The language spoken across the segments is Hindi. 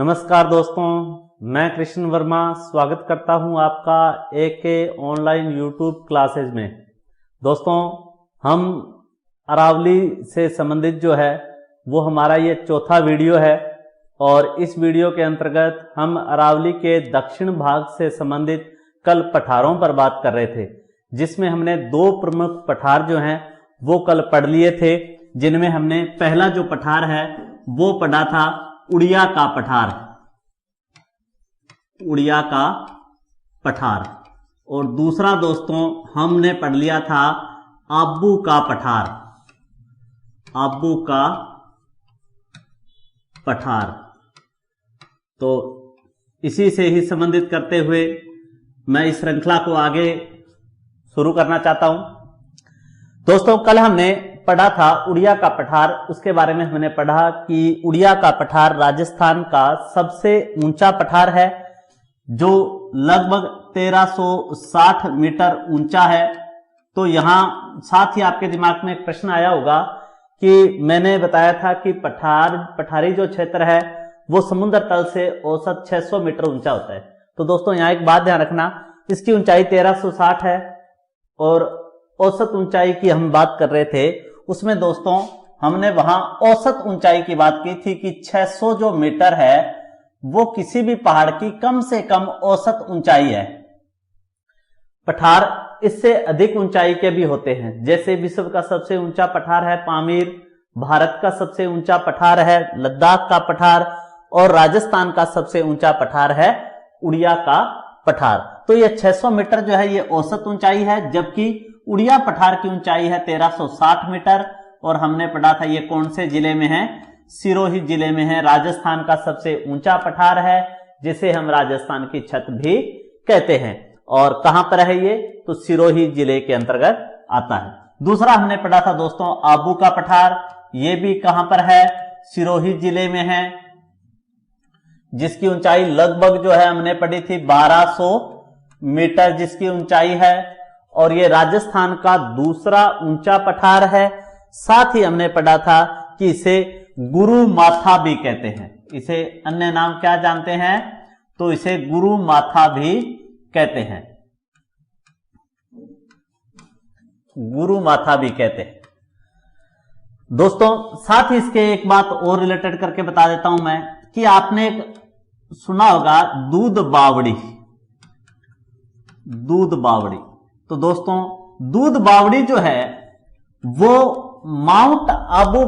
नमस्कार दोस्तों, मैं कृष्ण वर्मा स्वागत करता हूं आपका एके ऑनलाइन यूट्यूब क्लासेज में। दोस्तों, हम अरावली से संबंधित जो है वो हमारा ये चौथा वीडियो है और इस वीडियो के अंतर्गत हम अरावली के दक्षिण भाग से संबंधित कल पठारों पर बात कर रहे थे, जिसमें हमने दो प्रमुख पठार जो हैं वो कल पढ़ लिए थे, जिनमें हमने पहला जो पठार है वो पढ़ा था उड़िया का पठार, उड़िया का पठार, और दूसरा दोस्तों हमने पढ़ लिया था आबू का पठार, आबू का पठार। तो इसी से ही संबंधित करते हुए मैं इस श्रृंखला को आगे शुरू करना चाहता हूं। दोस्तों, कल हमने पढ़ा था उड़िया का पठार। उसके बारे में हमने पढ़ा कि उड़िया का पठार राजस्थान का सबसे ऊंचा पठार है, जो लगभग 1360 मीटर ऊंचा है। तो यहां साथ ही आपके दिमाग में एक प्रश्न आया होगा कि मैंने बताया था कि पठारी जो क्षेत्र है वो समुद्र तल से औसत 600 मीटर ऊंचा होता है। तो दोस्तों, यहां एक बात ध्यान रखना, इसकी ऊंचाई 1360 है और औसत ऊंचाई की हम बात कर रहे थे। उसमें दोस्तों हमने वहां औसत ऊंचाई की बात की थी कि 600 जो मीटर है वो किसी भी पहाड़ की कम से कम औसत ऊंचाई है। पठार इससे अधिक ऊंचाई के भी होते हैं, जैसे विश्व का सबसे ऊंचा पठार है पामीर, भारत का सबसे ऊंचा पठार है लद्दाख का पठार, और राजस्थान का सबसे ऊंचा पठार है उड़िया का पठार। तो ये 600 मीटर जो है ये औसत ऊंचाई है, जबकि उड़िया पठार की ऊंचाई है 1360 मीटर। और हमने पढ़ा था ये कौन से जिले में है, सिरोही जिले में है। राजस्थान का सबसे ऊंचा पठार है, जिसे हम राजस्थान की छत भी कहते हैं। और कहां पर है ये, तो सिरोही जिले के अंतर्गत आता है। दूसरा हमने पढ़ा था दोस्तों आबू का पठार, ये भी कहां पर है, सिरोही जिले में है, जिसकी ऊंचाई लगभग जो है हमने पढ़ी थी 1200 मीटर जिसकी ऊंचाई है, और ये राजस्थान का दूसरा ऊंचा पठार है। साथ ही हमने पढ़ा था कि इसे गुरु माथा भी कहते हैं। इसे अन्य नाम क्या जानते हैं, तो इसे गुरु माथा भी कहते हैं, गुरु माथा भी कहते हैं। दोस्तों, साथ ही इसके एक बात और रिलेटेड करके बता देता हूं मैं कि आपने सुना होगा दूध बावड़ी, दूध बावड़ी। तो दोस्तों, दूध बावड़ी जो है वो माउंट आबू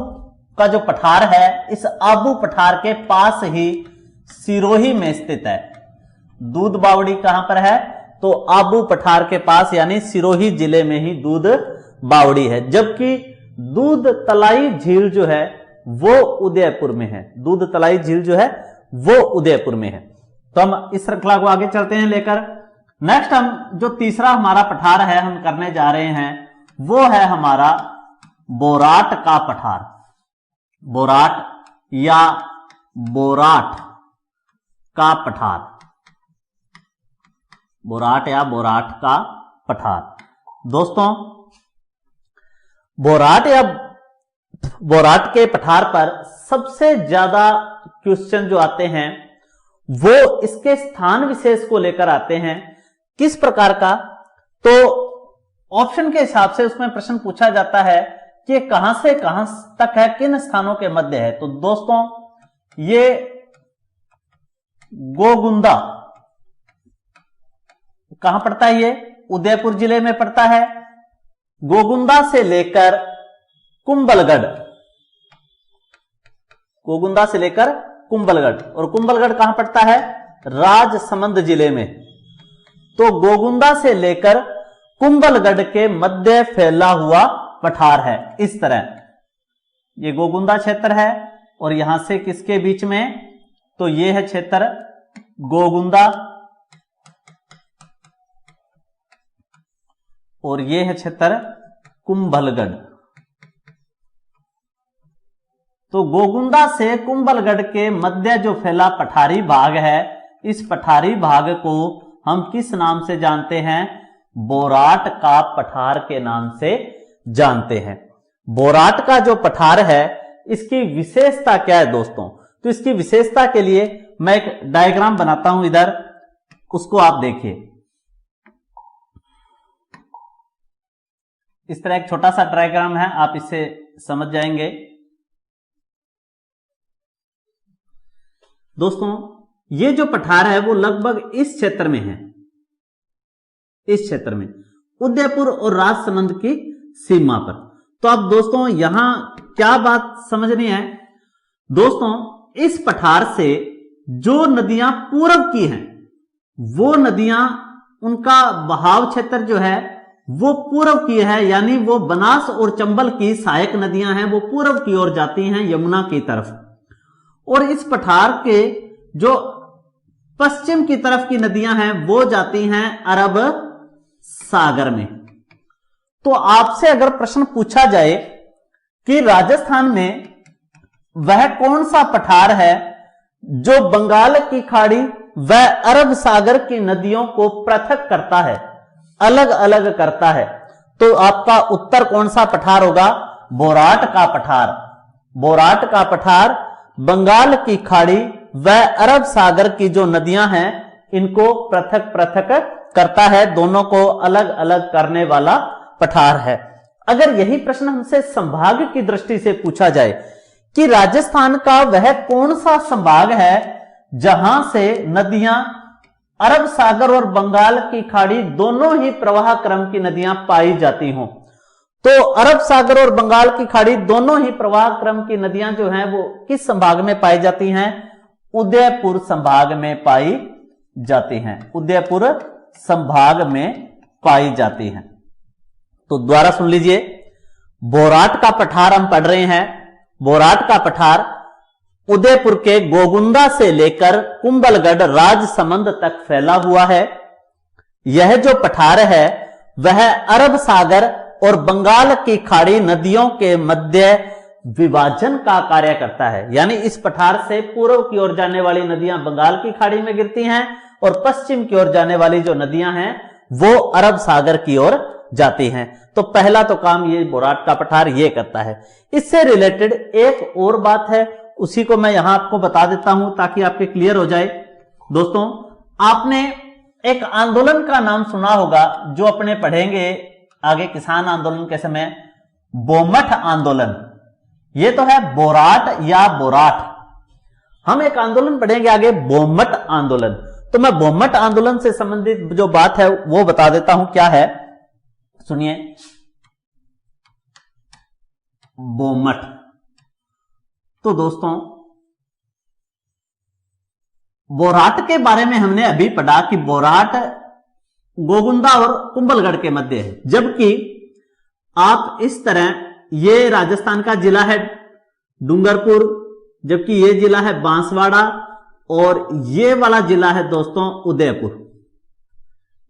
का जो पठार है, इस आबू पठार के पास ही सिरोही में स्थित है। दूध बावड़ी कहां पर है, तो आबू पठार के पास यानी सिरोही जिले में ही दूध बावड़ी है। जबकि दूध तलाई झील जो है वो उदयपुर में है, दूध तलाई झील जो है वो उदयपुर में है। तो हम इस श्रृंखला को आगे चलते हैं लेकर। नेक्स्ट हम जो तीसरा हमारा पठार है हम करने जा रहे हैं, वो है हमारा बोराट का पठार। बोराट या बोराट का पठार, बोराट या बोराट का पठार। दोस्तों, बोराट या बोराट के पठार पर सबसे ज्यादा क्वेश्चन जो आते हैं वो इसके स्थान विशेष को लेकर आते हैं। किस प्रकार का, तो ऑप्शन के हिसाब से उसमें प्रश्न पूछा जाता है कि कहां से कहां तक है, किन स्थानों के मध्य है। तो दोस्तों, ये गोगुंदा कहां पड़ता है, ये उदयपुर जिले में पड़ता है। गोगुंदा से लेकर कुंभलगढ़, गोगुंदा से लेकर कुंभलगढ़, और कुंभलगढ़ कहां पड़ता है, राजसमंद जिले में। तो गोगुंदा से लेकर कुंभलगढ़ के मध्य फैला हुआ पठार है। इस तरह ये गोगुंदा क्षेत्र है और यहां से किसके बीच में, तो ये है क्षेत्र गोगुंदा और ये है क्षेत्र कुंभलगढ़। तो गोगुंदा से कुंभलगढ़ के मध्य जो फैला पठारी भाग है, इस पठारी भाग को हम किस नाम से जानते हैं, बोराट का पठार के नाम से जानते हैं। बोराट का जो पठार है इसकी विशेषता क्या है दोस्तों, तो इसकी विशेषता के लिए मैं एक डायग्राम बनाता हूं इधर, उसको आप देखिए। इस तरह एक छोटा सा डायग्राम है, आप इससे समझ जाएंगे। दोस्तों ये जो पठार है वो लगभग इस क्षेत्र में है, इस क्षेत्र में उदयपुर और राजसमंद की सीमा पर। तो अब दोस्तों यहां क्या बात समझनी है दोस्तों, इस पठार से जो नदियां पूर्व की हैं वो नदियां, उनका बहाव क्षेत्र जो है वो पूर्व की है, यानी वो बनास और चंबल की सहायक नदियां हैं, वो पूर्व की ओर जाती हैं यमुना की तरफ। और इस पठार के जो पश्चिम की तरफ की नदियां हैं वो जाती हैं अरब सागर में। तो आपसे अगर प्रश्न पूछा जाए कि राजस्थान में वह कौन सा पठार है जो बंगाल की खाड़ी व अरब सागर की नदियों को पृथक करता है, अलग अलग करता है, तो आपका उत्तर कौन सा पठार होगा? बोराट का पठार। बोराट का पठार बंगाल की खाड़ी व अरब सागर की जो नदियां हैं इनको पृथक पृथक करता है, दोनों को अलग अलग करने वाला पठार है। अगर यही प्रश्न हमसे संभाग की दृष्टि से पूछा जाए कि राजस्थान का वह कौन सा संभाग है जहां से नदियां अरब सागर और बंगाल की खाड़ी दोनों ही प्रवाह क्रम की नदियां पाई जाती हों, तो अरब सागर और बंगाल की खाड़ी दोनों ही प्रवाह क्रम की नदियां जो हैं वो किस संभाग में पाई जाती हैं? उदयपुर संभाग में पाई जाती हैं, उदयपुर संभाग में पाई जाती हैं। तो दोबारा सुन लीजिए, बोराट का पठार हम पढ़ रहे हैं। बोराट का पठार उदयपुर के गोगुंदा से लेकर कुंभलगढ़ राजसमंद तक फैला हुआ है। यह जो पठार है वह अरब सागर और बंगाल की खाड़ी नदियों के मध्य विभाजन का कार्य करता है, यानी इस पठार से पूर्व की ओर जाने वाली नदियां बंगाल की खाड़ी में गिरती हैं और पश्चिम की ओर जाने वाली जो नदियां हैं वो अरब सागर की ओर जाती हैं। तो पहला तो काम ये बोराट का पठार ये करता है। इससे रिलेटेड एक और बात है, उसी को मैं यहां आपको बता देता हूं ताकि आपके क्लियर हो जाए। दोस्तों आपने एक आंदोलन का नाम सुना होगा जो अपने पढ़ेंगे आगे किसान आंदोलन के समय, बोमठ आंदोलन। ये तो है बोराट या बोराट। हम एक आंदोलन पढ़ेंगे आगे, बोमठ आंदोलन। तो मैं बोमठ आंदोलन से संबंधित जो बात है वो बता देता हूं क्या है, सुनिए। बोमठ, तो दोस्तों बोराट के बारे में हमने अभी पढ़ा कि बोराट गोगुंदा और कुंभलगढ़ के मध्य है, जबकि आप इस तरह, ये राजस्थान का जिला है डूंगरपुर, जबकि ये जिला है बांसवाड़ा और ये वाला जिला है दोस्तों उदयपुर,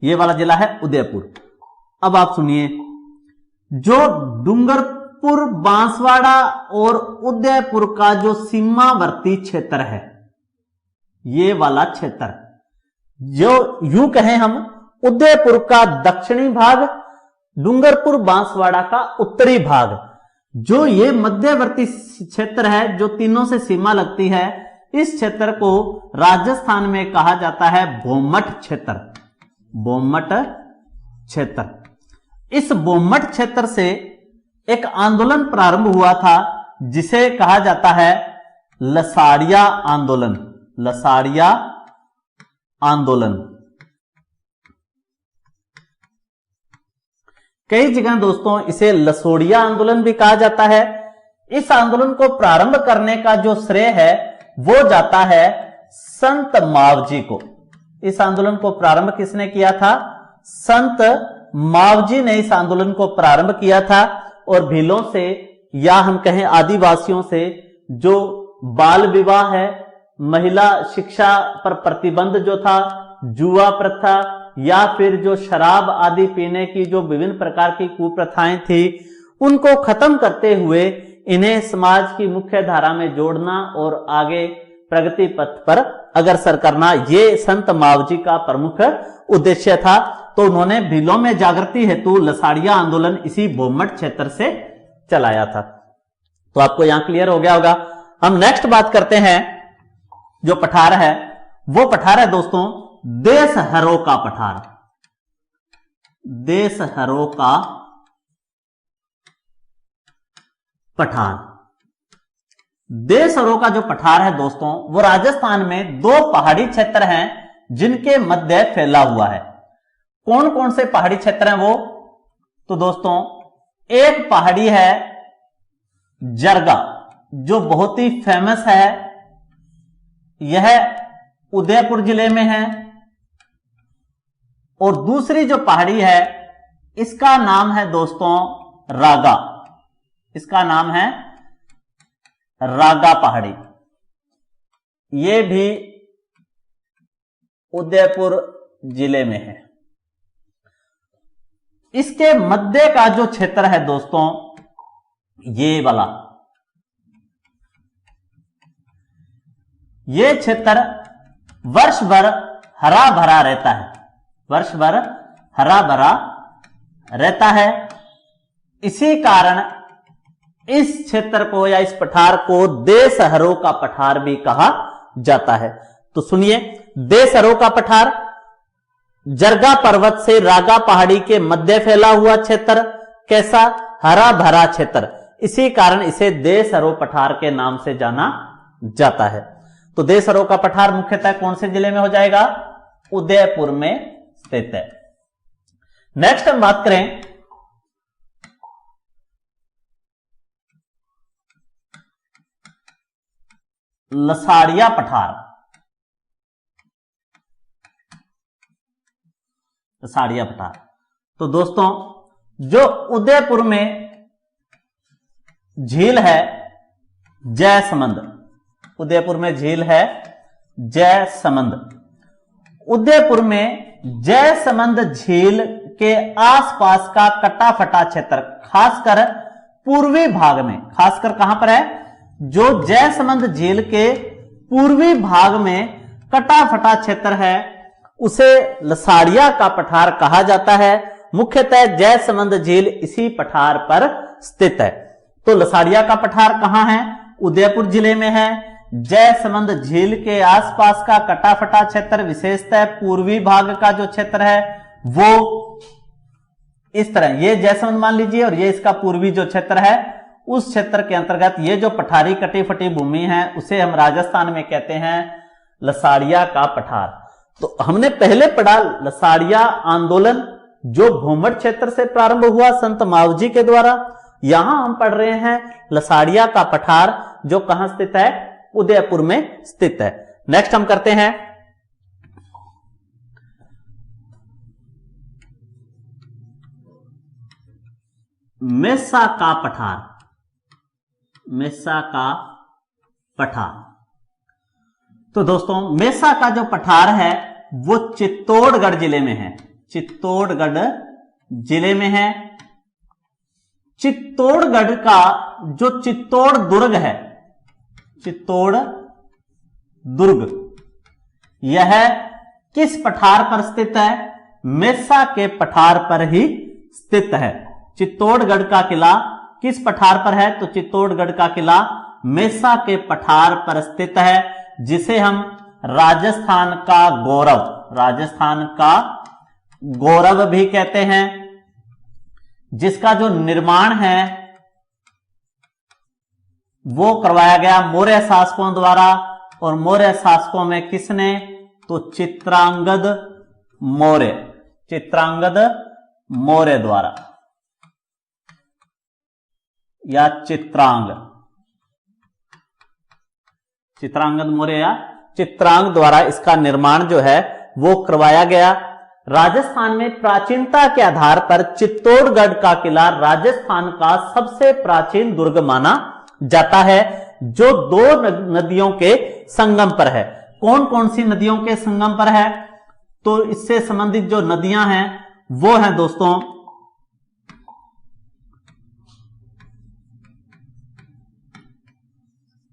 ये वाला जिला है उदयपुर। अब आप सुनिए, जो डूंगरपुर, बांसवाड़ा और उदयपुर का जो सीमावर्ती क्षेत्र है, ये वाला क्षेत्र, जो यूं कहें हम उदयपुर का दक्षिणी भाग, डूंगरपुर बांसवाड़ा का उत्तरी भाग, जो ये मध्यवर्ती क्षेत्र है जो तीनों से सीमा लगती है, इस क्षेत्र को राजस्थान में कहा जाता है बोमठ क्षेत्र। बोमठ क्षेत्र। इस बोमठ क्षेत्र से एक आंदोलन प्रारंभ हुआ था जिसे कहा जाता है लसाड़िया आंदोलन। लसाड़िया आंदोलन। कई जगह दोस्तों इसे लसोड़िया आंदोलन भी कहा जाता है। इस आंदोलन को प्रारंभ करने का जो श्रेय है वो जाता है संत मावजी को। इस आंदोलन को प्रारंभ किसने किया था? संत मावजी ने इस आंदोलन को प्रारंभ किया था और भीलों से या हम कहें आदिवासियों से जो बाल विवाह है, महिला शिक्षा पर प्रतिबंध जो था, जुआ प्रथा या फिर जो शराब आदि पीने की जो विभिन्न प्रकार की कुप्रथाएं थी, उनको खत्म करते हुए इन्हें समाज की मुख्य धारा में जोड़ना और आगे प्रगति पथ पर अग्रसर करना, ये संत मावजी का प्रमुख उद्देश्य था। तो उन्होंने भीलों में जागृति हेतु लसाड़िया आंदोलन इसी बोमठ क्षेत्र से चलाया था। तो आपको यहां क्लियर हो गया होगा। हम नेक्स्ट बात करते हैं जो पठार है वो पठार है दोस्तों देशहरों का पठार। देशहरों का पठार। देशहरों का जो पठार है दोस्तों वो राजस्थान में दो पहाड़ी क्षेत्र हैं जिनके मध्य फैला हुआ है। कौन कौन से पहाड़ी क्षेत्र हैं वो? तो दोस्तों एक पहाड़ी है जरगा जो बहुत ही फेमस है, यह उदयपुर जिले में है। और दूसरी जो पहाड़ी है इसका नाम है दोस्तों रागा। इसका नाम है रागा पहाड़ी। यह भी उदयपुर जिले में है। इसके मध्य का जो क्षेत्र है दोस्तों ये वाला, ये क्षेत्र वर्ष भर हरा भरा रहता है। वर्ष भर हरा भरा रहता है। इसी कारण इस क्षेत्र को या इस पठार को देशहरों का पठार भी कहा जाता है। तो सुनिए, देशहरों का पठार जरगा पर्वत से रागा पहाड़ी के मध्य फैला हुआ क्षेत्र, कैसा? हरा भरा क्षेत्र। इसी कारण इसे देशहरों पठार के नाम से जाना जाता है। तो देशहरों का पठार मुख्यतः कौन से जिले में हो जाएगा? उदयपुर में स्थित है। नेक्स्ट हम बात करें लसाड़िया पठार। लसाड़िया पठार तो दोस्तों जो उदयपुर में झील है जयसमंद, उदयपुर में झील है जयसमंद। उदयपुर में जयसमंद झील के आसपास का कटा फटा क्षेत्र, खासकर पूर्वी भाग में, खासकर कहां पर है? जो जयसमंद झील के पूर्वी भाग में कटा फटा क्षेत्र है उसे लसाड़िया का पठार कहा जाता है। मुख्यतः जयसमंद झील इसी पठार पर स्थित है। तो लसाड़िया का पठार कहां है? उदयपुर जिले में है। जयसमंद झील के आसपास का कटा फटा क्षेत्र, विशेषतः पूर्वी भाग का जो क्षेत्र है वो इस तरह, ये जयसमंद मान लीजिए और ये इसका पूर्वी जो क्षेत्र है, उस क्षेत्र के अंतर्गत ये जो पठारी कटी फटी भूमि है उसे हम राजस्थान में कहते हैं लसाड़िया का पठार। तो हमने पहले पढ़ा लसाड़िया आंदोलन जो भूमठ क्षेत्र से प्रारंभ हुआ संत मावजी के द्वारा। यहां हम पढ़ रहे हैं लसाड़िया का पठार जो कहां स्थित है? उदयपुर में स्थित है। नेक्स्ट हम करते हैं मेसा का पठार। मेसा का पठार तो दोस्तों मेसा का जो पठार है वो चित्तौड़गढ़ जिले में है। चित्तौड़गढ़ जिले में है। चित्तौड़गढ़ का जो चित्तौड़ दुर्ग है, चित्तौड़ दुर्ग, यह किस पठार पर स्थित है? मेसा के पठार पर ही स्थित है। चित्तौड़गढ़ का किला किस पठार पर है? तो चित्तौड़गढ़ का किला मेसा के पठार पर स्थित है, जिसे हम राजस्थान का गौरव, राजस्थान का गौरव भी कहते हैं, जिसका जो निर्माण है वो करवाया गया मौर्य शासकों द्वारा। और मौर्य शासकों में किसने? तो चित्रांगद मौर्य, चित्रांगद मौर्य द्वारा या चित्रांगद मौर्य या चित्रांग द्वारा इसका निर्माण जो है वो करवाया गया। राजस्थान में प्राचीनता के आधार पर चित्तौड़गढ़ का किला राजस्थान का सबसे प्राचीन दुर्ग माना जाता है, जो दो नदियों के संगम पर है। कौन कौन सी नदियों के संगम पर है? तो इससे संबंधित जो नदियां हैं वो हैं दोस्तों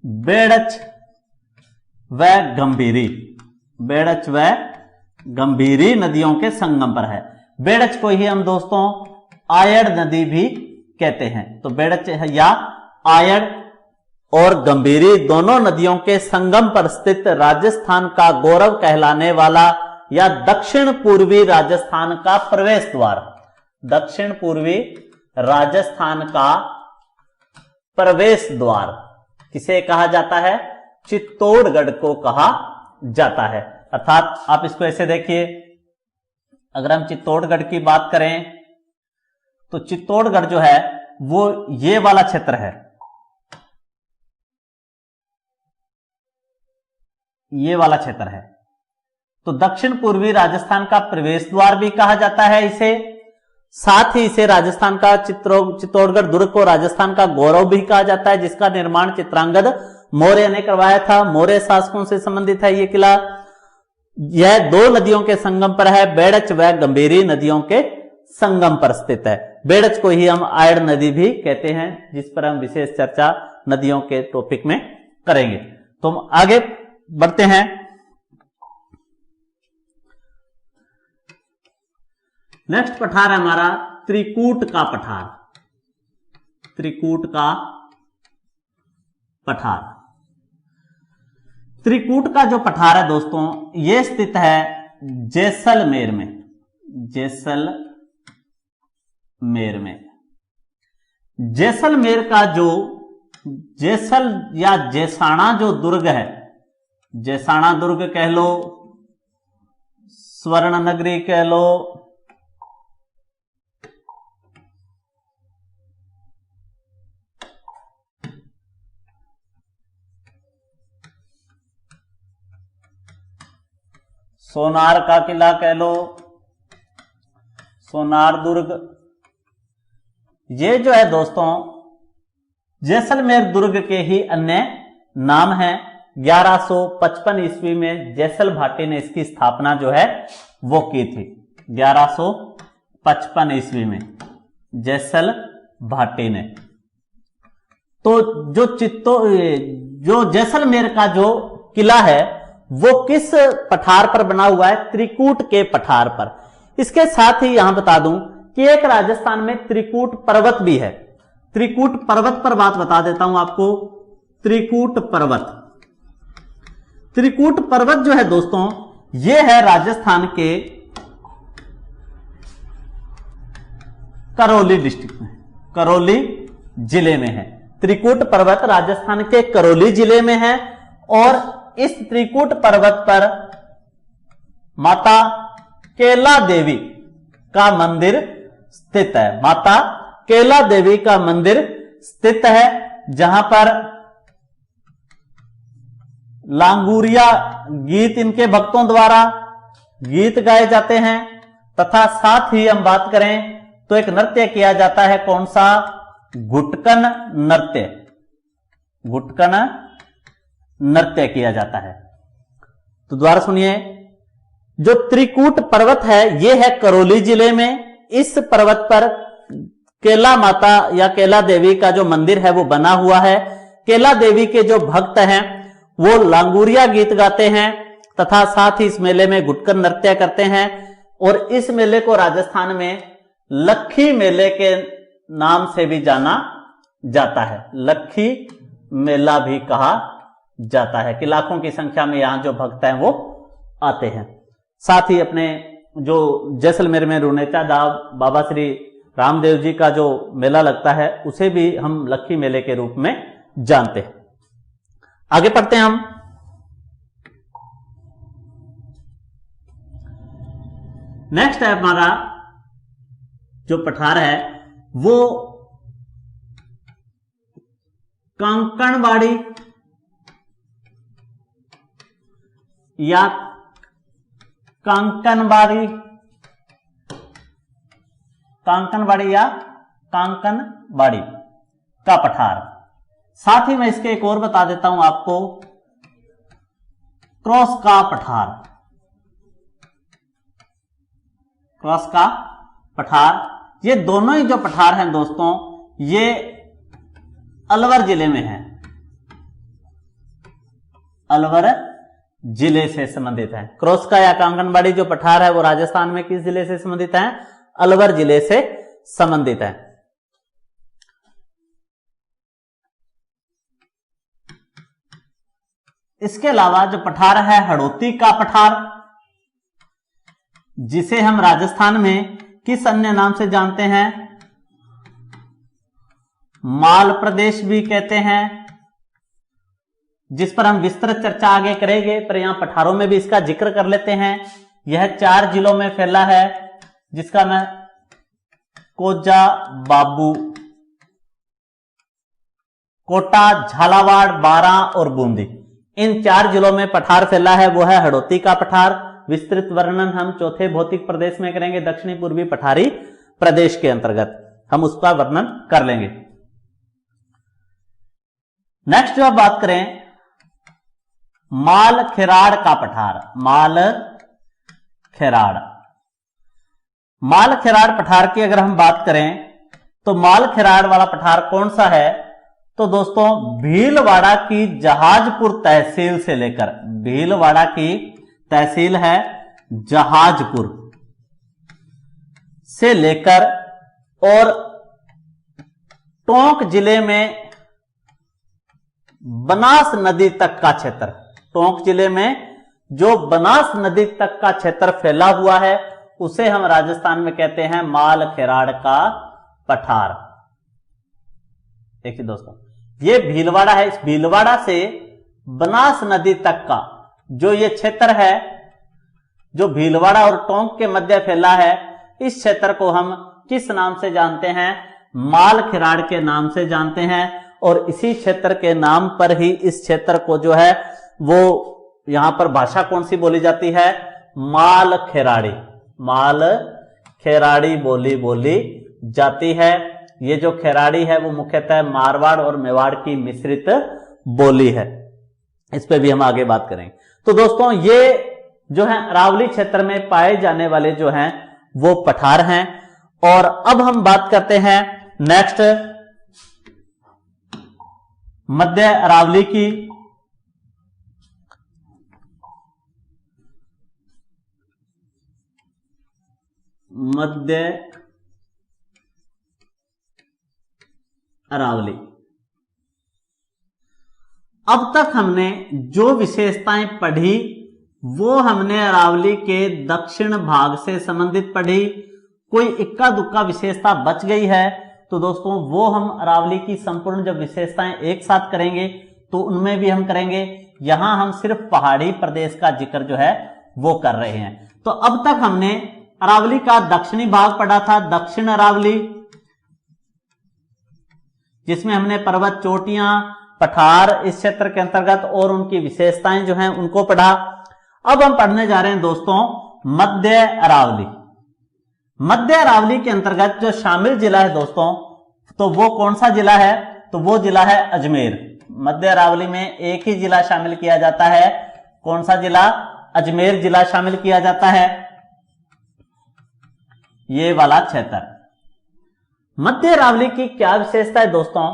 बेड़च व गंभीरी। बेड़च व गंभीरी नदियों के संगम पर है। बेड़च को ही हम दोस्तों आयड़ नदी भी कहते हैं। तो बेड़च या आयड़ और गंभीरी दोनों नदियों के संगम पर स्थित राजस्थान का गौरव कहलाने वाला या दक्षिण पूर्वी राजस्थान का प्रवेश द्वार, दक्षिण पूर्वी राजस्थान का प्रवेश द्वार किसे कहा जाता है? चित्तौड़गढ़ को कहा जाता है। अर्थात आप इसको ऐसे देखिए, अगर हम चित्तौड़गढ़ की बात करें तो चित्तौड़गढ़ जो है वो ये वाला क्षेत्र है, ये वाला क्षेत्र है। तो दक्षिण पूर्वी राजस्थान का प्रवेश द्वार भी कहा जाता है इसे, साथ ही इसे राजस्थान का चित्तौड़गढ़ दुर्ग को राजस्थान का गौरव भी कहा जाता है, जिसका निर्माण चित्रांगद मौर्य ने करवाया था। मौर्य शासकों से संबंधित है ये किला। यह दो नदियों के संगम पर है, बेड़च व गंभीरी नदियों के संगम पर स्थित है। बेड़च को ही हम आयड़ नदी भी कहते हैं, जिस पर हम विशेष चर्चा नदियों के टॉपिक में करेंगे। तो हम आगे बढ़ते हैं। नेक्स्ट पठार है हमारा त्रिकूट का पठार, त्रिकूट का पठार। त्रिकूट का जो पठार है दोस्तों, यह स्थित है जैसलमेर में, जैसलमेर में। जैसलमेर का जो जैसल या जैसाणा जो दुर्ग है, जैसाणा दुर्ग कह लो, स्वर्ण नगरी कह लो, सोनार का किला कह लो, सोनार दुर्ग, ये जो है दोस्तों जैसलमेर दुर्ग के ही अन्य नाम हैं। 1155 ईस्वी में जैसल भाटी ने इसकी स्थापना जो है वो की थी। 1155 ईस्वी में जैसल भाटी ने। तो जो जैसलमेर का जो किला है वो किस पठार पर बना हुआ है? त्रिकूट के पठार पर। इसके साथ ही यहां बता दूं कि एक राजस्थान में त्रिकूट पर्वत भी है। त्रिकूट पर्वत पर बात बता देता हूं आपको। त्रिकूट पर्वत, त्रिकूट पर्वत जो है दोस्तों, यह है राजस्थान के करौली डिस्ट्रिक्ट में, करौली जिले में है। त्रिकूट पर्वत राजस्थान के करौली जिले में है और इस त्रिकूट पर्वत पर माता केला देवी का मंदिर स्थित है। माता केला देवी का मंदिर स्थित है, जहां पर लांगुरिया गीत इनके भक्तों द्वारा गीत गाए जाते हैं, तथा साथ ही हम बात करें तो एक नृत्य किया जाता है। कौन सा? घुटकन नृत्य, घुटकन नृत्य किया जाता है। तो दोबारा सुनिए, जो त्रिकूट पर्वत है यह है करौली जिले में। इस पर्वत पर केला माता या केला देवी का जो मंदिर है वो बना हुआ है। केला देवी के जो भक्त हैं वो लांगुरिया गीत गाते हैं तथा साथ ही इस मेले में घुटकर नृत्य करते हैं। और इस मेले को राजस्थान में लखी मेले के नाम से भी जाना जाता है। लखी मेला भी कहा जाता है कि लाखों की संख्या में यहां जो भक्त हैं वो आते हैं। साथ ही अपने जो जैसलमेर में रुनेचा बाबा श्री रामदेव जी का जो मेला लगता है उसे भी हम लखी मेले के रूप में जानते हैं। आगे पढ़ते हैं हम। नेक्स्ट है हमारा जो पठार है वो कांकणवाड़ी या कांकनबाड़ी, कांकनबाड़ी या कांकनबाड़ी का पठार। साथ ही मैं इसके एक और बता देता हूं आपको, क्रॉस का पठार, क्रॉस का पठार। ये दोनों ही जो पठार हैं दोस्तों ये अलवर जिले में है, अलवर जिले से संबंधित है। क्रॉस का या कांकनबाड़ी जो पठार है वो राजस्थान में किस जिले से संबंधित है? अलवर जिले से संबंधित है। इसके अलावा जो पठार है हड़ौती का पठार, जिसे हम राजस्थान में किस अन्य नाम से जानते हैं, माल प्रदेश भी कहते हैं, जिस पर हम विस्तृत चर्चा आगे करेंगे, पर यहां पठारों में भी इसका जिक्र कर लेते हैं। यह 4 जिलों में फैला है, जिसका मैं कोजा, बाबू, कोटा, झालावाड़, बारां और बूंदी, इन 4 जिलों में पठार फैला है, वो है हड़ौती का पठार। विस्तृत वर्णन हम चौथे भौतिक प्रदेश में करेंगे, दक्षिणी पूर्वी पठारी प्रदेश के अंतर्गत हम उसका वर्णन कर लेंगे। नेक्स्ट जो आप बात करें माल खेराड़ का पठार, माल खेराड़, माल खेराड़ पठार की अगर हम बात करें तो माल खेराड़ वाला पठार कौन सा है, तो दोस्तों भीलवाड़ा की जहाजपुर तहसील से लेकर, भीलवाड़ा की तहसील है जहाजपुर से लेकर और टोंक जिले में बनास नदी तक का क्षेत्र, टोंक जिले में जो बनास नदी तक का क्षेत्र फैला हुआ है उसे हम राजस्थान में कहते हैं माल खेराड़ का पठार। देखिए दोस्तों, ये भीलवाड़ा है, इस भीलवाड़ा से बनास नदी तक का जो ये क्षेत्र है, जो भीलवाड़ा और टोंक के मध्य फैला है, इस क्षेत्र को हम किस नाम से जानते हैं, माल खेराड़ के नाम से जानते हैं। और इसी क्षेत्र के नाम पर ही इस क्षेत्र को जो है वो यहां पर भाषा कौन सी बोली जाती है, माल खेराड़ी, माल खेराड़ी बोली जाती है। ये जो खेराड़ी है वो मुख्यतः मारवाड़ और मेवाड़ की मिश्रित बोली है, इस पे भी हम आगे बात करेंगे। तो दोस्तों ये जो है अरावली क्षेत्र में पाए जाने वाले जो हैं वो पठार हैं। और अब हम बात करते हैं नेक्स्ट मध्य अरावली की। मध्य अरावली, अब तक हमने जो विशेषताएं पढ़ी वो हमने अरावली के दक्षिण भाग से संबंधित पढ़ी। कोई इक्का दुक्का विशेषता बच गई है तो दोस्तों वो हम अरावली की संपूर्ण जब विशेषताएं एक साथ करेंगे तो उनमें भी हम करेंगे। यहां हम सिर्फ पहाड़ी प्रदेश का जिक्र जो है वो कर रहे हैं। तो अब तक हमने अरावली का दक्षिणी भाग पढ़ा था, दक्षिण अरावली, जिसमें हमने पर्वत चोटियां, पठार इस क्षेत्र के अंतर्गत और उनकी विशेषताएं जो हैं उनको पढ़ा। अब हम पढ़ने जा रहे हैं दोस्तों मध्य अरावली। मध्य अरावली के अंतर्गत जो शामिल जिला है दोस्तों, तो वो कौन सा जिला है, तो वो जिला है अजमेर। मध्य अरावली में एक ही जिला शामिल किया जाता है, कौन सा जिला, अजमेर जिला शामिल किया जाता है, ये वाला क्षेत्र। मध्य अरावली की क्या विशेषता है दोस्तों,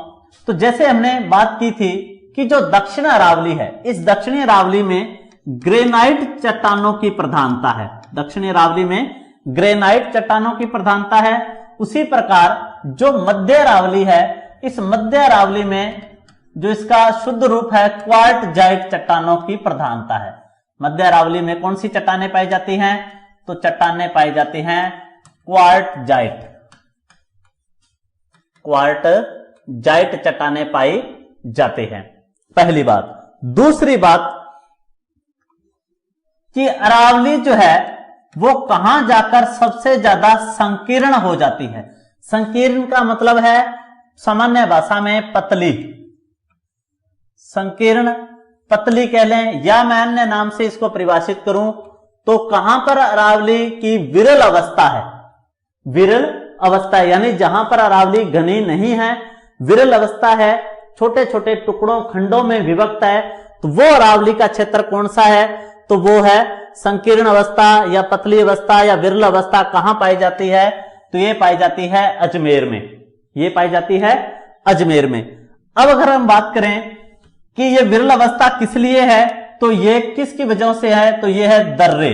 तो जैसे हमने बात की थी कि जो दक्षिण अरावली है, इस दक्षिणी अरावली में ग्रेनाइट चट्टानों की प्रधानता है, दक्षिणी अरावली में ग्रेनाइट चट्टानों की प्रधानता है। उसी प्रकार जो मध्य अरावली है, इस मध्य अरावली में जो इसका शुद्ध रूप है क्वार्टजाइट चट्टानों की प्रधानता है। मध्य अरावली में कौन सी चट्टानें पाई जाती हैं, तो चट्टानें पाई जाती हैं क्वार्टजाइट, क्वार्टजाइट चट्टानें पाई जाती हैं, पहली बात। दूसरी बात कि अरावली जो है वो कहां जाकर सबसे ज्यादा संकीर्ण हो जाती है। संकीर्ण का मतलब है सामान्य भाषा में पतली, संकीर्ण पतली कह लें, या मैं अन्य नाम से इसको परिभाषित करूं तो कहां पर अरावली की विरल अवस्था है, विरल अवस्था है, यानी जहां पर अरावली घनी नहीं है, विरल अवस्था है, छोटे छोटे टुकड़ों खंडों में विभक्त है, तो वो अरावली का क्षेत्र कौन सा है, तो वो है संकीर्ण अवस्था या पतली अवस्था या विरल अवस्था। कहां पाई जाती है, तो ये पाई जाती है अजमेर में, ये पाई जाती है अजमेर में। अब अगर हम बात करें कि ये विरल अवस्था किस लिए है, तो ये किसकी वजह से है, तो ये है दर्रे,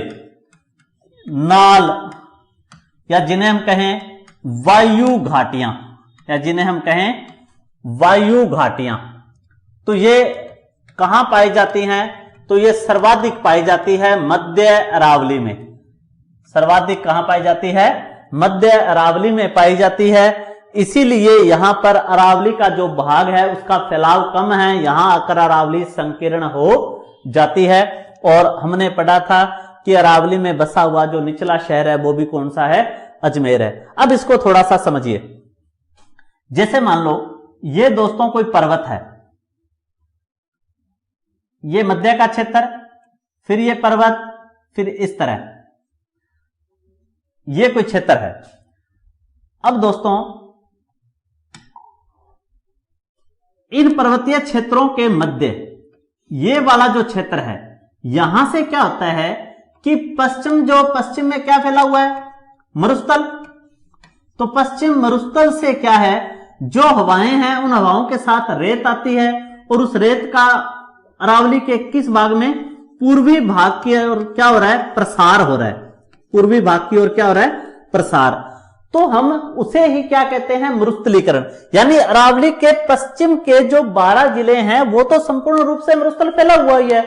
नाल, या जिन्हें हम कहें वायु घाटियां, या जिन्हें हम कहें वायु घाटियां। तो ये कहां पाई जाती हैं, तो ये सर्वाधिक पाई जाती है मध्य अरावली में। सर्वाधिक कहां पाई जाती है? मध्य अरावली में पाई जाती है। इसीलिए यहां पर अरावली का जो भाग है उसका फैलाव कम है, यहां आकर अरावली संकीर्ण हो जाती है। और हमने पढ़ा था कि अरावली में बसा हुआ जो निचला शहर है वो भी कौन सा है? अजमेर है। अब इसको थोड़ा सा समझिए। जैसे मान लो ये दोस्तों कोई पर्वत है, ये मध्य का क्षेत्र, फिर ये पर्वत, फिर इस तरह ये कोई क्षेत्र है। अब दोस्तों इन पर्वतीय क्षेत्रों के मध्य ये वाला जो क्षेत्र है, यहां से क्या होता है कि पश्चिम में क्या फैला हुआ है? मरुस्थल। तो पश्चिम मरुस्थल से क्या है, जो हवाएं हैं उन हवाओं के साथ रेत आती है और उस रेत का अरावली के किस भाग में? पूर्वी भाग की ओर क्या हो रहा है? प्रसार हो रहा है। पूर्वी भाग की ओर क्या हो रहा है? प्रसार। तो हम उसे ही क्या कहते हैं? मरुस्थलीकरण। यानी अरावली के पश्चिम के जो 12 जिले हैं वो तो संपूर्ण रूप से मरुस्थल फैला हुआ ही है,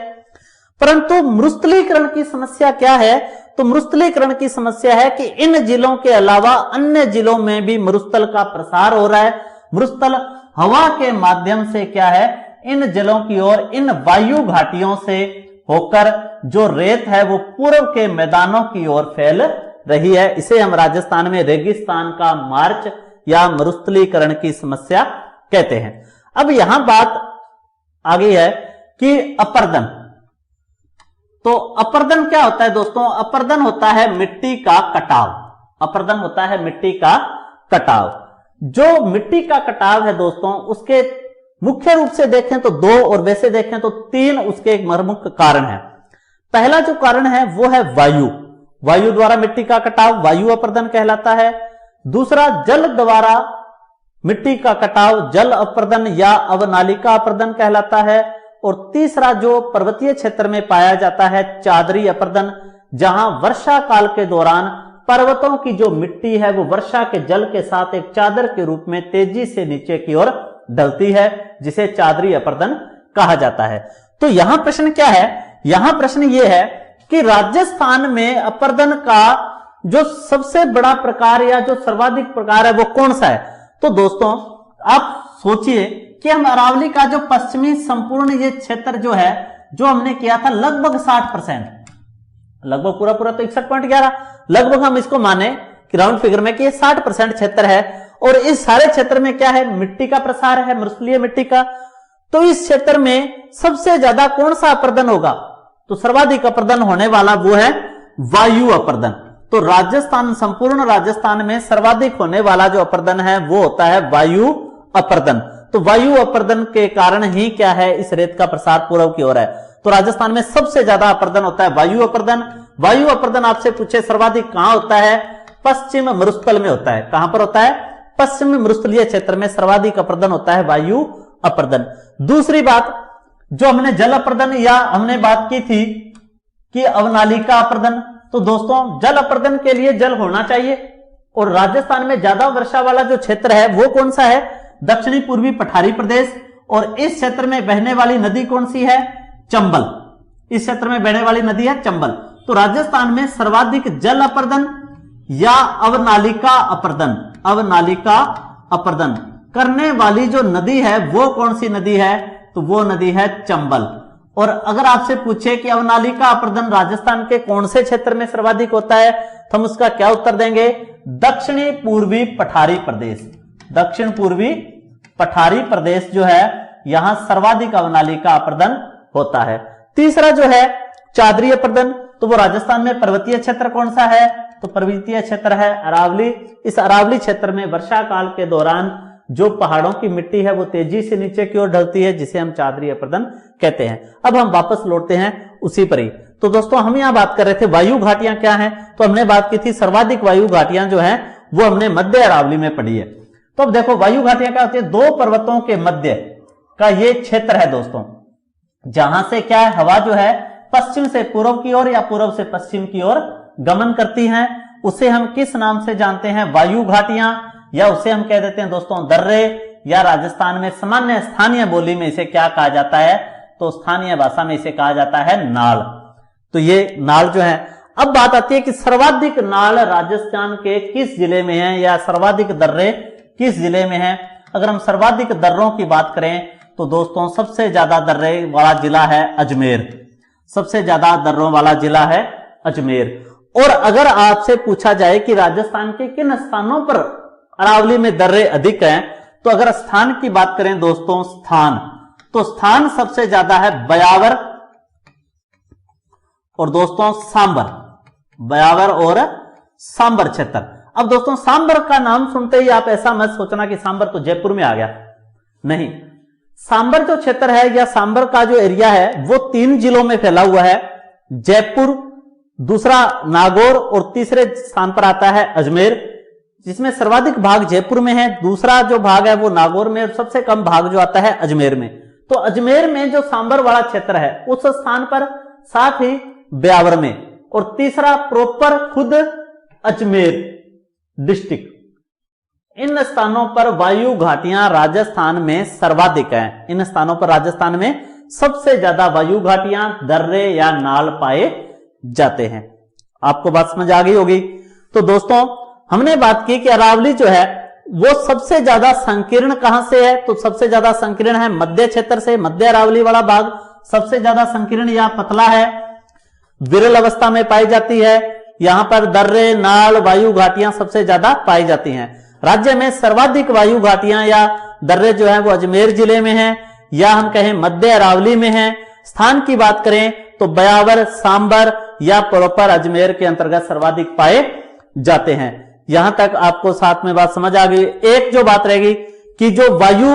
परंतु मरुस्थलीकरण की समस्या क्या है? तो मरुस्थलीकरण की समस्या है कि इन जिलों के अलावा अन्य जिलों में भी मरुस्थल का प्रसार हो रहा है। मरुस्थल हवा के माध्यम से क्या है? इन जिलों की ओर, इन वायु घाटियों से होकर जो रेत है वो पूर्व के मैदानों की ओर फैल रही है। इसे हम राजस्थान में रेगिस्तान का मार्च या मरुस्थलीकरण की समस्या कहते हैं। अब यहां बात आ गई है कि अपर्दन। तो अपर्दन क्या होता है दोस्तों? अपर्दन होता है मिट्टी का कटाव। अपर्दन होता है मिट्टी का कटाव। जो मिट्टी का कटाव है दोस्तों, उसके मुख्य रूप से देखें तो 2 और वैसे देखें तो 3 उसके एक प्रमुख कारण है। पहला जो कारण है वो है वायु। वायु द्वारा मिट्टी का कटाव वायु अपर्दन कहलाता है। दूसरा जल द्वारा मिट्टी का कटाव जल अपर्दन या अवनालिका अपर्दन कहलाता है। और तीसरा जो पर्वतीय क्षेत्र में पाया जाता है चादरी अपर्दन, जहां वर्षा काल के दौरान पर्वतों की जो मिट्टी है वो वर्षा के जल के साथ एक चादर के रूप में तेजी से नीचे की ओर ढलती है, जिसे चादरी अपर्दन कहा जाता है। तो यहां प्रश्न क्या है? यहां प्रश्न यह है कि राजस्थान में अपर्दन का जो सबसे बड़ा प्रकार या जो सर्वाधिक प्रकार है वो कौन सा है? तो दोस्तों आप सोचिए कि हम अरावली का जो पश्चिमी संपूर्ण ये क्षेत्र जो है, जो हमने किया था लगभग 60%, लगभग पूरा तो 61.11, लगभग हम इसको माने कि राउंड फिगर में कि ये 60% क्षेत्र है। और इस सारे क्षेत्र में क्या है? मिट्टी का प्रसार है, मरुस्थलीय मिट्टी का। तो इस क्षेत्र में सबसे ज्यादा कौन सा अपर्दन होगा? तो सर्वाधिक अपर्दन होने वाला वो है वायु अपर्दन। तो राजस्थान, संपूर्ण राजस्थान में सर्वाधिक होने वाला जो अपर्दन है वो होता है वायु अपर्दन। तो वायु अपर्दन के कारण ही क्या है? इस रेत का प्रसार पूर्व की ओर है। तो राजस्थान में सबसे ज्यादा अपर्दन होता है वायु अपर्दन। वायु अपर्दन आपसे पूछे सर्वाधिक कहां होता है? पश्चिम मरुस्थल में होता है। कहां पर होता है? पश्चिम मरुस्थलीय क्षेत्र में सर्वाधिक अपर्दन होता है वायु अपर्दन। दूसरी बात जो हमने जल अपर्दन या हमने बात की थी कि अवनालिका अपर्दन, तो दोस्तों जल अपर्दन के लिए जल होना चाहिए। और राजस्थान में ज्यादा वर्षा वाला जो क्षेत्र है वो कौन सा है? दक्षिणी पूर्वी पठारी प्रदेश। और इस क्षेत्र में बहने वाली नदी कौन सी है? चंबल। इस क्षेत्र में बहने वाली नदी है चंबल। तो राजस्थान में सर्वाधिक जल अपर्दन या अवनालिका अपर्दन, अवनालिका अपर्दन करने वाली जो नदी है वो कौन सी नदी है? तो वो नदी है चंबल। और अगर आपसे पूछे कि अवनालिका अपर्दन राजस्थान के कौन से क्षेत्र में सर्वाधिक होता है, तो हम उसका क्या उत्तर देंगे? दक्षिणी पूर्वी पठारी प्रदेश। दक्षिण पूर्वी पठारी प्रदेश जो है यहां सर्वाधिक अवनालिका अपर्दन होता है। तीसरा जो है चादरी अपर्दन, तो वो राजस्थान में पर्वतीय क्षेत्र कौन सा है? तो पर्वतीय क्षेत्र है अरावली। इस अरावली क्षेत्र में वर्षा काल के दौरान जो पहाड़ों की मिट्टी है वो तेजी से नीचे की ओर ढलती है, जिसे हम चादरी अपर्दन कहते हैं। अब हम वापस लौटते हैं उसी पर ही। तो दोस्तों हम यहां बात कर रहे थे वायु घाटियां क्या हैं, तो हमने बात की थी सर्वाधिक वायु घाटियां जो हैं वो हमने मध्य अरावली में पढ़ी है। तो अब देखो वायु घाटियां क्या होती है? 2 पर्वतों के मध्य का ये क्षेत्र है दोस्तों, जहां से क्या है? हवा जो है पश्चिम से पूर्व की ओर या पूर्व से पश्चिम की ओर गमन करती हैं। उसे हम किस नाम से जानते हैं? वायु घाटियां, या उसे हम कह देते हैं दोस्तों दर्रे, या राजस्थान में सामान्य स्थानीय बोली में इसे क्या कहा जाता है? तो स्थानीय भाषा में इसे कहा जाता है नाल। तो ये नाल जो है। अब बात आती है कि सर्वाधिक नाल राजस्थान के किस जिले में है या सर्वाधिक दर्रे किस जिले में है। अगर हम सर्वाधिक दर्रों की बात करें तो दोस्तों सबसे ज्यादा दर्रे वाला जिला है अजमेर। सबसे ज्यादा दर्रों वाला जिला है अजमेर। और अगर आपसे पूछा जाए कि राजस्थान के किन स्थानों पर अरावली में दर्रे अधिक हैं, तो अगर स्थान की बात करें दोस्तों स्थान, तो स्थान सबसे ज्यादा है ब्यावर और दोस्तों सांबर, ब्यावर और सांबर क्षेत्र। अब दोस्तों सांबर का नाम सुनते ही आप ऐसा मत सोचना कि सांबर तो जयपुर में आ गया, नहीं। सांबर जो क्षेत्र है या सांबर का जो एरिया है वो 3 जिलों में फैला हुआ है, जयपुर, दूसरा नागौर और तीसरे स्थान पर आता है अजमेर, जिसमें सर्वाधिक भाग जयपुर में है, दूसरा जो भाग है वो नागौर में और सबसे कम भाग जो आता है अजमेर में। तो अजमेर में जो सांबर वाला क्षेत्र है उस स्थान पर, साथ ही ब्यावर में, और तीसरा प्रॉपर खुद अजमेर डिस्ट्रिक्ट। इन स्थानों पर वायु घाटियां राजस्थान में सर्वाधिक हैं। इन स्थानों पर राजस्थान में सबसे ज्यादा वायु घाटियां, दर्रे या नाल पाए जाते हैं। आपको बात समझ आ गई होगी। तो दोस्तों हमने बात की कि अरावली जो है वो सबसे ज्यादा संकीर्ण कहां से है, तो सबसे ज्यादा संकीर्ण है मध्य क्षेत्र से। मध्य अरावली वाला भाग सबसे ज्यादा संकीर्ण या पतला है, विरल अवस्था में पाई जाती है। यहां पर दर्रे, नाल, वायु घाटियां सबसे ज्यादा पाई जाती हैं। राज्य में सर्वाधिक वायु घाटियां या दर्रे जो है वो अजमेर जिले में है, या हम कहें मध्य अरावली में है। स्थान की बात करें तो ब्यावर, सांबर या प्रॉपर अजमेर के अंतर्गत सर्वाधिक पाए जाते हैं। यहां तक आपको साथ में बात समझ आ गई। एक जो बात रहेगी कि जो वायु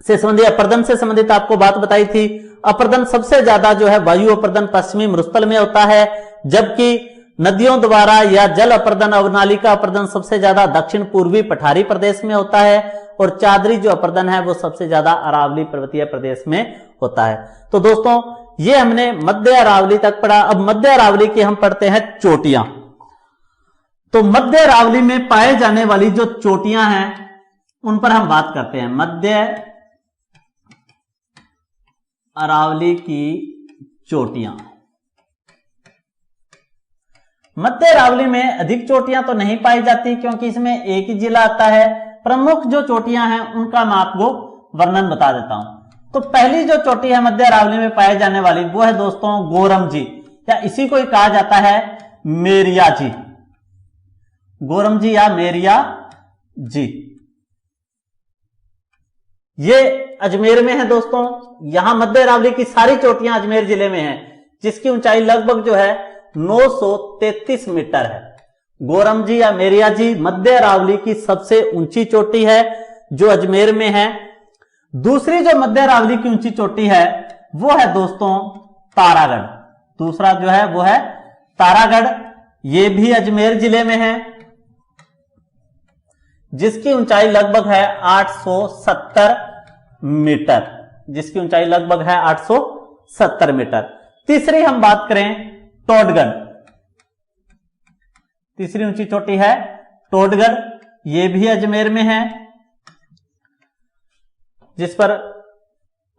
से संबंधित, अपर्दन से संबंधित आपको बात बताई थी। अपर्दन सबसे ज्यादा जो है वायु अपर्दन पश्चिमी मरुस्थल में होता है, जबकि नदियों द्वारा या जल अपर्दन, अवनालिका अपर्दन सबसे ज्यादा दक्षिण पूर्वी पठारी प्रदेश में होता है, और चादरी जो अपर्दन है वो सबसे ज्यादा अरावली पर्वतीय प्रदेश में होता है। तो दोस्तों ये हमने मध्य अरावली तक पढ़ा। अब मध्य अरावली की हम पढ़ते हैं चोटियां। तो मध्य अरावली में पाए जाने वाली जो चोटियां हैं उन पर हम बात करते हैं। मध्य अरावली की चोटियां। मध्य अरावली में अधिक चोटियां तो नहीं पाई जाती क्योंकि इसमें एक ही जिला आता है। प्रमुख जो चोटियां हैं उनका मैं आपको वर्णन बता देता हूं। तो पहली जो चोटी है मध्य अरावली में पाए जाने वाली वो है दोस्तों गोरम जी, या इसी को कहा जाता है मेरिया जी। गोरम जी या मेरिया जी, ये अजमेर में है दोस्तों। यहां मध्य अरावली की सारी चोटियां अजमेर जिले में हैं, जिसकी ऊंचाई लगभग जो है 933 मीटर है। गोरम जी या मेरिया जी मध्य अरावली की सबसे ऊंची चोटी है जो अजमेर में है। दूसरी जो मध्य अरावली की ऊंची चोटी है वो है दोस्तों तारागढ़। दूसरा जो है वो है तारागढ़, ये भी अजमेर जिले में है, जिसकी ऊंचाई लगभग है 870 मीटर। जिसकी ऊंचाई लगभग है 870 मीटर। तीसरी हम बात करें टोडगढ़। तीसरी ऊंची चोटी है टोडगढ़, ये भी अजमेर में है, जिस पर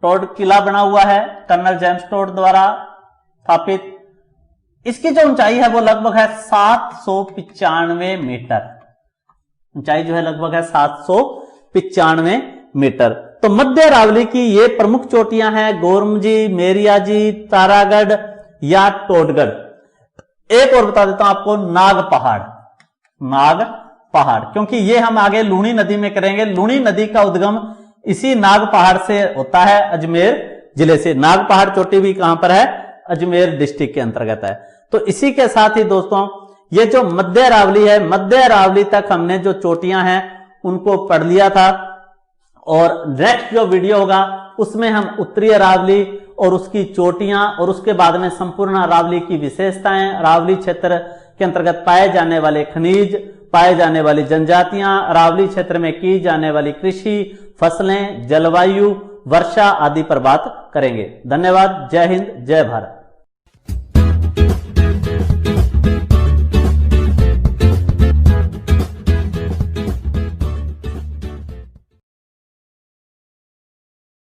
टोड किला बना हुआ है कर्नल जेम्स टोड द्वारा स्थापित। इसकी जो ऊंचाई है वो लगभग है 795 मीटर। ऊंचाई जो है लगभग है 795 मीटर। तो मध्य अरावली की ये प्रमुख चोटियां हैं गोरम जी, मेरिया जी, तारागढ़ या टोडगढ़। एक और बता देता हूं आपको, नाग पहाड़। नाग पहाड़ क्योंकि ये हम आगे लूणी नदी में करेंगे। लूणी नदी का उद्गम इसी नाग पहाड़ से होता है, अजमेर जिले से। नाग पहाड़ चोटी भी कहां पर है? अजमेर डिस्ट्रिक्ट के अंतर्गत है। तो इसी के साथ ही दोस्तों ये जो मध्य अरावली है, मध्य अरावली तक हमने जो चोटियां हैं उनको पढ़ लिया था, और नेक्स्ट जो वीडियो होगा उसमें हम उत्तरी अरावली और उसकी चोटियां और उसके बाद में संपूर्ण अरावली की विशेषताएं, अरावली क्षेत्र के अंतर्गत पाए जाने वाले खनिज, पाए जाने वाली जनजातियां, अरावली क्षेत्र में की जाने वाली कृषि, फसलें, जलवायु, वर्षा आदि पर बात करेंगे। धन्यवाद। जय हिंद, जय भारत।